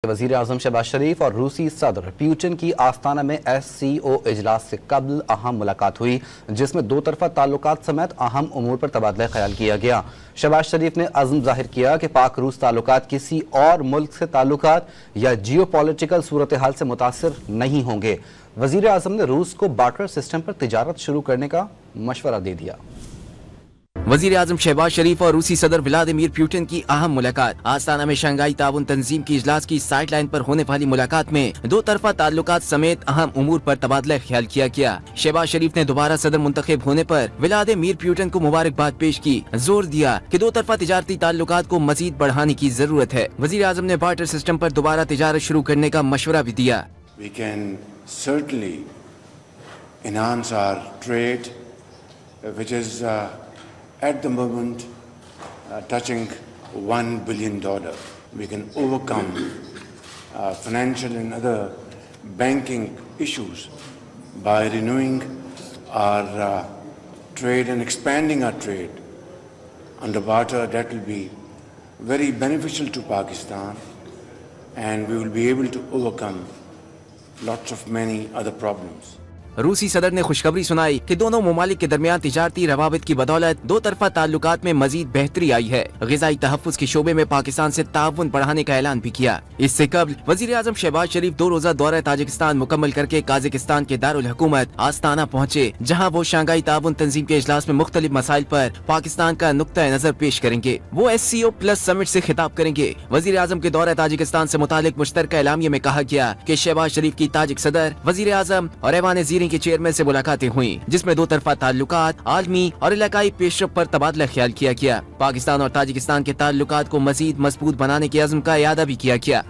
वज़ीर आज़म शहबाज शरीफ और रूसी सदर प्यूटिन की आस्ताना में SCO इजलास से कबल अहम मुलाकात हुई, जिसमें दो तरफा ताल्लुकात समेत अहम उमूर पर तबादला ख्याल किया गया। शहबाज शरीफ ने अज़्म जाहिर किया कि पाक रूस ताल्लुकात किसी और मुल्क से ताल्लुकात या जियो पॉलिटिकल सूरत हाल से मुतासिर नहीं होंगे। वज़ीर आज़म ने रूस को बार्टर सिस्टम पर तिजारत शुरू करने का मशवरा दे दिया। वजीर आजम शहबाज शरीफ और रूसी सदर व्लादिमीर पुतिन की अहम मुलाकात। आस्ताना में शंघाई ताउन तंजीम की इजलास की साइड लाइन पर होने वाली मुलाकात में दो तरफा ताल्लुकात समेत अहम उमूर पर तबादला ख्याल किया गया। शहबाज शरीफ ने दोबारा सदर मुंतखब होने पर व्लादिमीर पुतिन को मुबारकबाद पेश की, जोर दिया कि दो तरफा तिजारती ताल्लुकात को मजीद बढ़ाने की जरूरत है। वजीर आजम ने बार्टर सिस्टम पर दोबारा तिजारत शुरू करने का मशवरा भी दिया। We can certainly enhance our trade, which is at the moment touching $1 billion. We can overcome financial and other banking issues by renewing our trade and expanding our trade under barter. That will be very beneficial to Pakistan, and we will be able to overcome lots of many other problems. रूसी सदर ने खुशखबरी सुनाई कि दोनों ममालिक के दरमियान तिजारती रवाबित की बदौलत दो तरफा ताल्लुकात में मजीद बेहतरी आई है। ग़िज़ाई तहफ़्फ़ुज़ के शोबे में पाकिस्तान से ताउन बढ़ाने का ऐलान भी किया। इससे कबल वज़ीर आज़म शहबाज शरीफ 2 रोज़ा दौरा ताजिकिस्तान मुकम्मल करके काज़ाकिस्तान के दारुल हुकूमत आस्ताना पहुँचे, जहाँ वो शंघाई ताउन तंजीम के इजलास में मुख्तलिफ मसाइल पर पाकिस्तान का नुक्ता नजर पेश करेंगे। वो SCO प्लस समिट से खिताब करेंगे। वज़ीर आज़म के दौरा ताजिकिस्तान से मुतालिक मुश्तरका एलामिया में कहा गया कि शहबाज शरीफ की ताजिक सदर, वज़ीर आज़म और ऐवान ज़ीरीं के चेयरमैन से मुलाकातें हुई, जिसमें दो तरफा ताल्लुकात, आलमी और इलाकाई पेशरफ पर तबादला ख्याल किया गया। पाकिस्तान और ताजिकिस्तान के ताल्लुकात को मजीद मजबूत बनाने के अज़्म का इयादा भी किया गया।